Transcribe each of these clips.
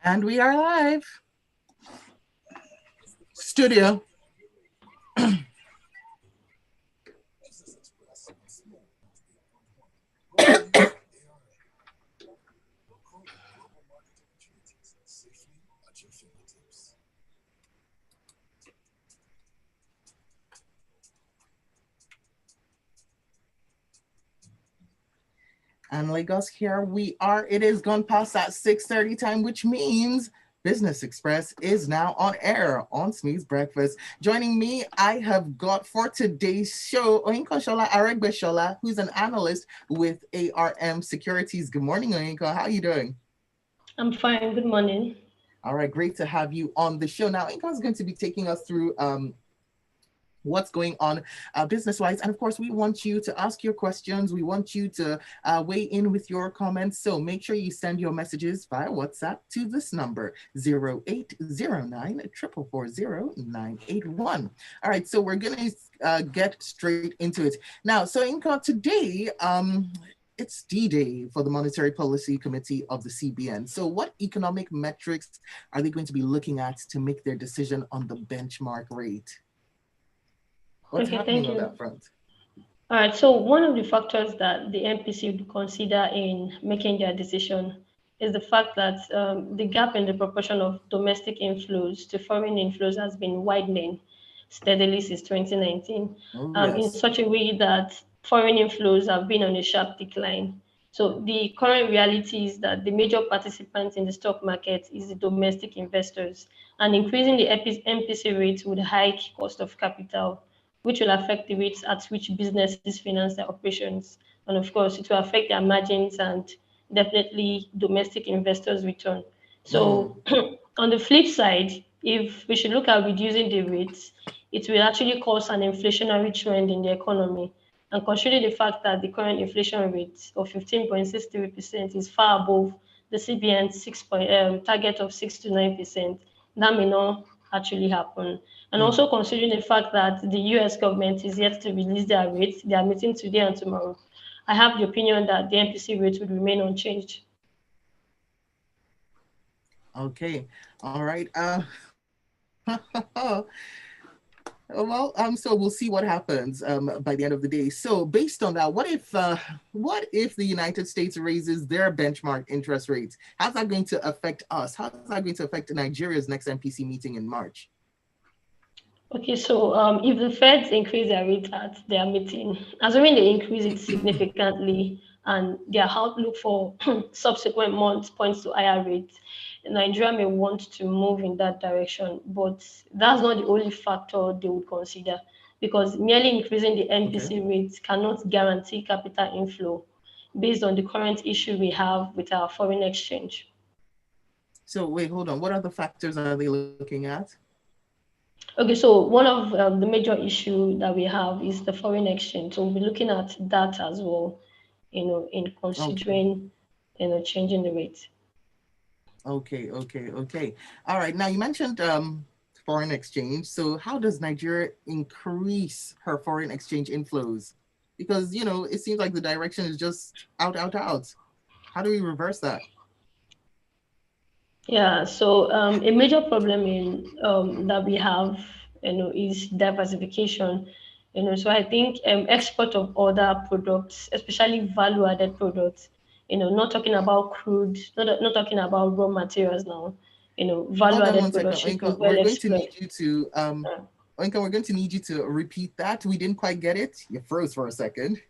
And we are live. Studio. And Lagos, here we are. It is gone past that 6:30 time, which means Business Express is now on air on Smith's Breakfast. Joining me, I have got for today's show, Oyinka Shola Aregbeshola, who's an analyst with ARM Securities. Good morning, Oyinka. How are you doing? I'm fine. Good morning. All right, great to have you on the show. Now, Oyinka is going to be taking us through what's going on business-wise. And of course, we want you to ask your questions. We want you to weigh in with your comments. So make sure you send your messages via WhatsApp to this number, 0809 444 981. All right, so we're going to get straight into it. Now, so Inka, today, it's D-Day for the Monetary Policy Committee of the CBN. So what economic metrics are they going to be looking at to make their decision on the benchmark rate? What's happening on that front? All right, so one of the factors that the MPC would consider in making their decision is the fact that the gap in the proportion of domestic inflows to foreign inflows has been widening steadily since 2019, in such a way that foreign inflows have been on a sharp decline. So the current reality is that the major participants in the stock market is the domestic investors, and increasing the MPC rates would hike cost of capital, which will affect the rates at which businesses finance their operations. And of course, it will affect their margins and definitely domestic investors' return. So on the flip side, if we should look at reducing the rates, it will actually cause an inflationary trend in the economy. And considering the fact that the current inflation rate of 15.63% is far above the CBN's target of 6 to 9%, that may not actually happen. And also considering the fact that the US government is yet to release their rates, they are meeting today and tomorrow, I have the opinion that the MPC rate would remain unchanged. Okay, all right. Well, so we'll see what happens by the end of the day. So based on that, what if the United States raises their benchmark interest rates? How's that going to affect us? How's that going to affect Nigeria's next MPC meeting in March? Okay, so if the Feds increase their rate at their meeting, assuming they increase it significantly and their outlook for subsequent months points to higher rates, Nigeria may want to move in that direction. But that's not the only factor they would consider, because merely increasing the MPC rates cannot guarantee capital inflow based on the current issue we have with our foreign exchange. So wait, hold on. What other factors are they looking at? Okay, so one of the major issue that we have is the foreign exchange. So we'll be looking at that as well, in considering, changing the rate. Okay. All right. Now you mentioned foreign exchange. So how does Nigeria increase her foreign exchange inflows? Because, it seems like the direction is just out. How do we reverse that? Yeah, so a major problem that we have, is diversification. So I think export of other products, especially value-added products, not talking about crude, not talking about raw materials now, value-added products should be well explored. Inka, we're going to need you to repeat that. We didn't quite get it. You froze for a second.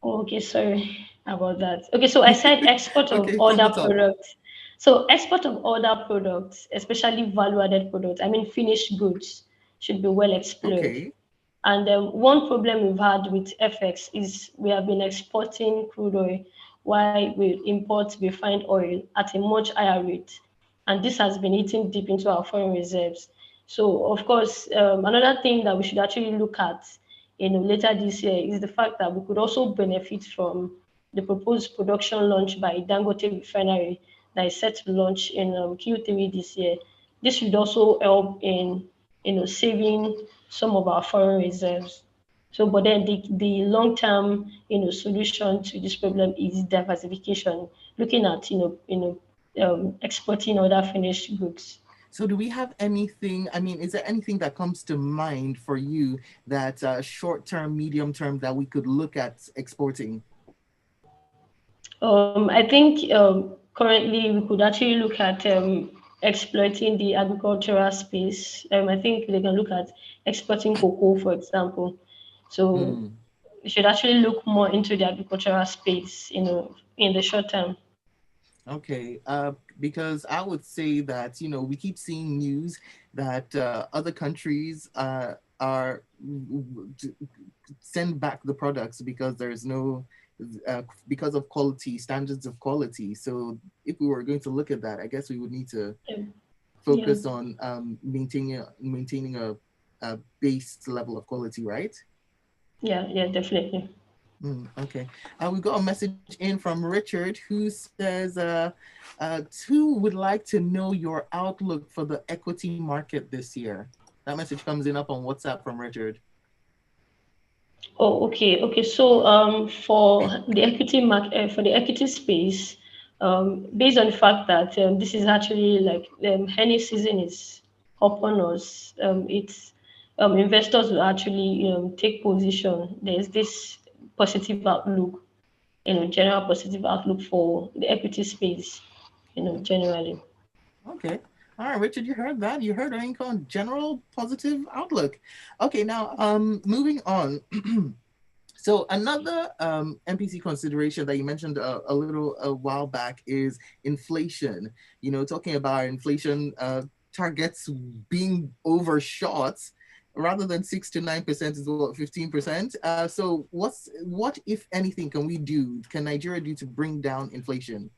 Oh, okay, sorry about that. Okay, so I said export of other products. So export of other products, especially value-added products, I mean finished goods, should be well explored. Okay. And one problem we've had with FX is we have been exporting crude oil while we import refined oil at a much higher rate. And this has been eating deep into our foreign reserves. So, of course, another thing that we should actually look at later this year is the fact that we could also benefit from the proposed production launch by Dangote Refinery that is set to launch in Q3 this year. This should also help in saving some of our foreign reserves. So, but then the long-term solution to this problem is diversification, looking at exporting other finished goods. So do we have anything, I mean, is there anything that comes to mind for you that short term, medium term that we could look at exporting? I think currently we could actually look at exploiting the agricultural space. I think they can look at exporting cocoa, for example. So Mm. we should actually look more into the agricultural space, in the short term. Okay, because I would say that, we keep seeing news that other countries are send back the products because there's no, because of quality, standards of quality. So if we were going to look at that, I guess we would need to Yeah, yeah, focus on maintaining a base level of quality, right? yeah, yeah, definitely. Okay. We got a message in from Richard who says, who would like to know your outlook for the equity market this year? That message comes in up on WhatsApp from Richard. Oh, okay, okay. So, for the equity market, for the equity space, based on the fact that this is actually like any season is upon us, it's investors will actually take position. There's this positive outlook, general positive outlook for the equity space, generally. Okay. All right, Richard, you heard that. You heard our income general positive outlook. Okay, now moving on. So another MPC consideration that you mentioned a while back is inflation. Talking about inflation targets being overshot rather than 6 to 9% is what 15%. So what if anything can we do? Can Nigeria do to bring down inflation?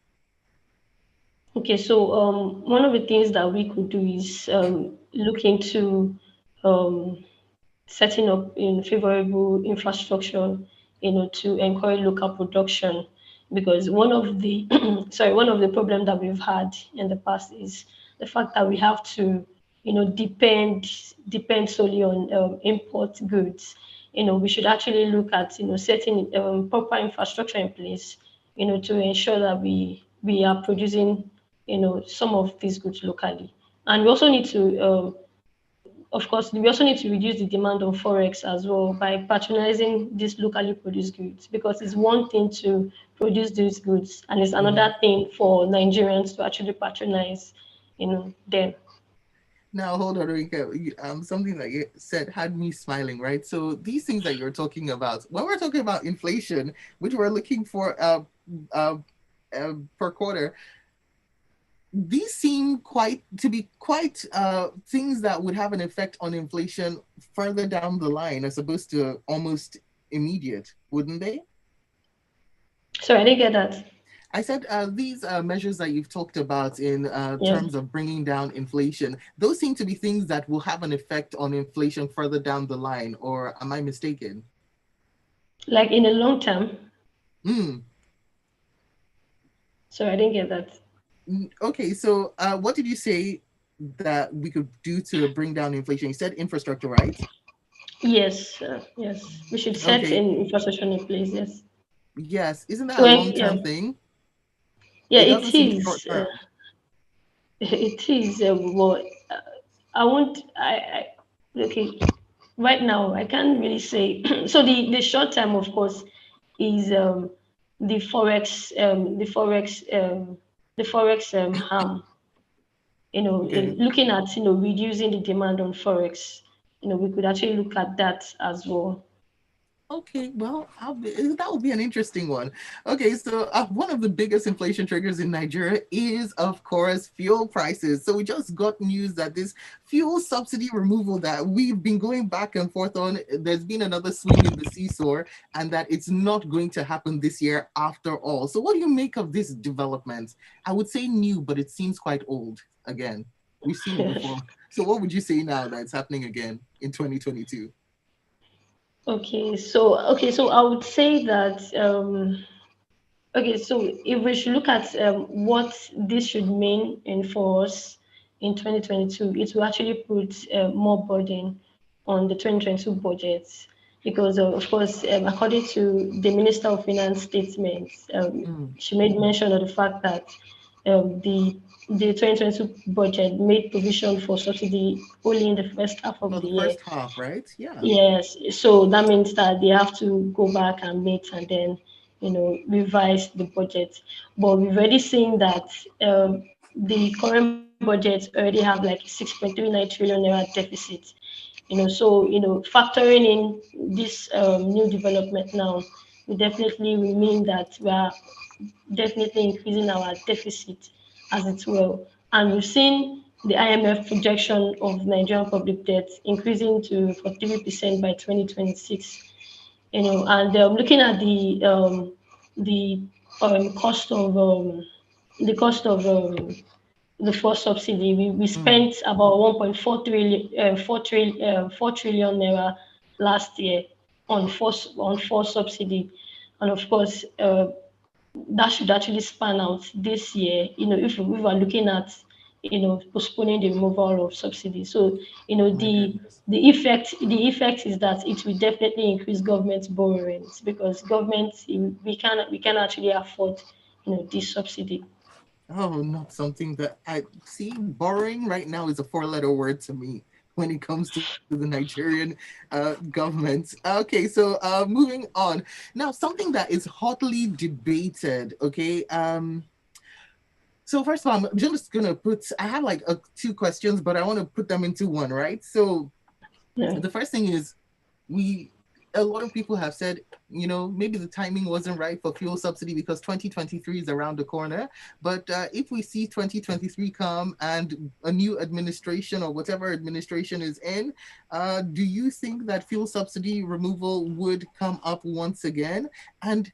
Okay, so one of the things that we could do is look into um, setting up in favorable infrastructure, to encourage local production. Because one of the one of the problems that we've had in the past is the fact that we have to, depend solely on import goods. We should actually look at setting proper infrastructure in place, to ensure that we are producing some of these goods locally. And we also need to of course, we also need to reduce the demand on forex as well by patronizing these locally produced goods, because it's one thing to produce these goods and it's Mhm. another thing for Nigerians to actually patronize, them. Now, hold on, Rika. Something that you said had me smiling, right? So these things that you're talking about, when we're talking about inflation, which we're looking for uh, per quarter, these seem quite things that would have an effect on inflation further down the line, as opposed to almost immediate, wouldn't they? So I didn't get that. I said these measures that you've talked about in Yeah. terms of bringing down inflation, those seem to be things that will have an effect on inflation further down the line, or am I mistaken? Like in the long term. Mm. So I didn't get that. Okay, so what did you say that we could do to bring down inflation? You said infrastructure, right? Yes, yes. We should set Okay, an infrastructure in place, yes. yes. Isn't that So a yeah, long-term thing? yeah, It it doesn't seem is. short-term. It is. But I won't. Okay. Right now I can't really say. So the short term, of course, is the forex the forex harm. Okay. Looking at reducing the demand on forex. We could actually look at that as well. Okay, well, that would be an interesting one. Okay, so one of the biggest inflation triggers in Nigeria is, of course, fuel prices. So we just got news that this fuel subsidy removal that we've been going back and forth on, there's been another swing in the seesaw, and that it's not going to happen this year after all. So what do you make of this development? I would say new, but it seems quite old again. We've seen it before. So what would you say now that it's happening again in 2022? Okay, so I would say that okay, so if we should look at what this should mean in for us in 2022, it will actually put more burden on the 2022 budget, because of course, according to the Minister of Finance statements, Mm, she made mention of the fact that the 2022 budget made provision for subsidy only in the first half of Oh, the the year. first half, right? Yeah. Yes, so that means that they have to go back and meet and then, revise the budget. But we've already seen that the current budget already have like 6.39 trillion naira deficit. Factoring in this new development now, we definitely will mean that we are definitely increasing our deficit as it will. And we've seen the IMF projection of Nigerian public debt increasing to 43% by 2026. And looking at the cost of the first subsidy, we Mm. spent about 1.4 trillion, 4 trillion naira last year on forced subsidy, and of course, that should actually span out this year. If we were looking at postponing the removal of subsidy, so My the goodness. the effect is that it will definitely increase government borrowings because government we can actually afford this subsidy. Oh, not something that I see. Borrowing right now is a four-letter word to me when it comes to the Nigerian government. Okay, so moving on. Now, something that is hotly debated. Okay, so first of all, I'm just gonna put. I have like two questions, but I want to put them into one, right? So Yeah. the first thing is we a lot of people have said, maybe the timing wasn't right for fuel subsidy because 2023 is around the corner. But if we see 2023 come and a new administration or whatever administration is in, do you think that fuel subsidy removal would come up once again? And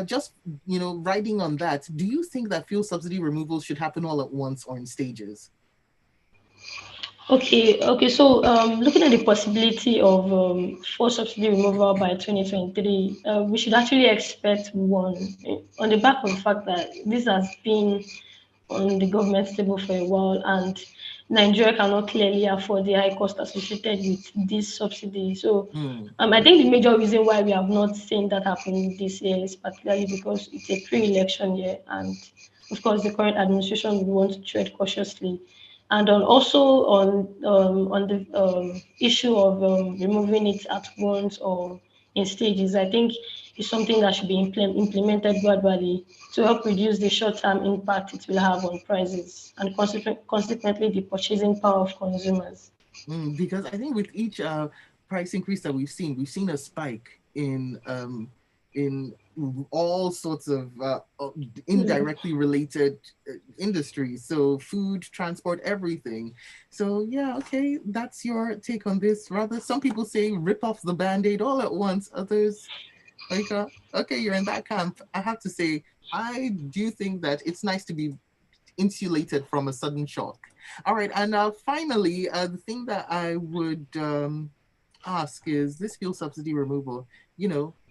just riding on that, do you think that fuel subsidy removal should happen all at once or in stages? Okay. So, looking at the possibility of full subsidy removal by 2023, we should actually expect one on the back of the fact that this has been on the government table for a while, and Nigeria cannot clearly afford the high cost associated with this subsidy. So, Hmm. I think the major reason why we have not seen that happen this year is particularly because it's a pre-election year, and of course, the current administration will want to tread cautiously. And also on the issue of removing it at once or in stages, I think is something that should be implemented gradually to help reduce the short-term impact it will have on prices and consequently the purchasing power of consumers. Because I think with each price increase that we've seen a spike in all sorts of Mm. indirectly related industries. So food, transport, everything. So yeah, okay, that's your take on this. Rather, some people say rip off the band-aid all at once. Others like, okay, you're in that camp. I have to say, I do think that it's nice to be insulated from a sudden shock. All right, and finally, the thing that I would ask is this fuel subsidy removal.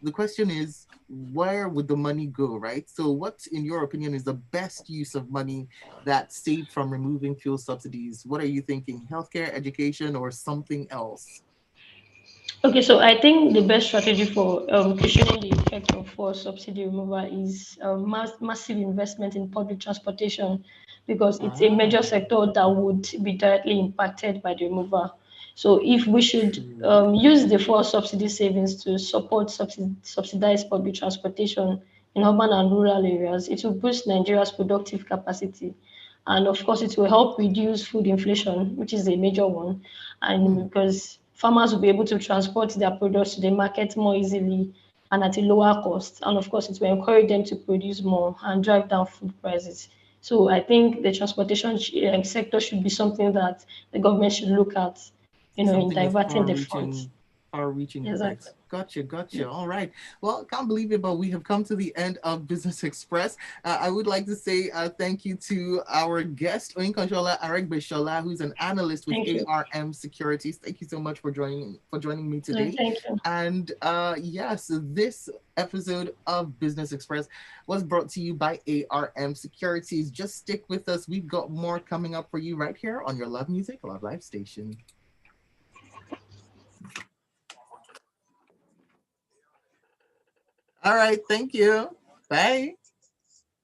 The question is, where would the money go, right? So, what, in your opinion, is the best use of money that's saved from removing fuel subsidies? What are you thinking? Healthcare, education, or something else? Okay, so I think the best strategy for cushioning the effect of forced subsidy removal is massive investment in public transportation because it's a major Ah, sector that would be directly impacted by the removal. So if we should true. use the forced subsidy savings to support subsidized public transportation in urban and rural areas, it will boost Nigeria's productive capacity. And of course, it will help reduce food inflation, which is a major one. And Hmm. because farmers will be able to transport their products to the market more easily and at a lower cost. And of course, it will encourage them to produce more and drive down food prices. So I think the transportation sector should be something that the government should look at, in Something with diverting the funds. far-reaching Exactly. effects. Gotcha. Yeah. All right. Well, can't believe it, but we have come to the end of Business Express. I would like to say thank you to our guest, Oinkanjola Aregbeshola, who's an analyst with Thank you. ARM Securities. Thank you so much for joining me No, today. thank you. And yes, this episode of Business Express was brought to you by ARM Securities. Just stick with us. We've got more coming up for you right here on your Love Music, Love Life station. All right. Thank you. Bye.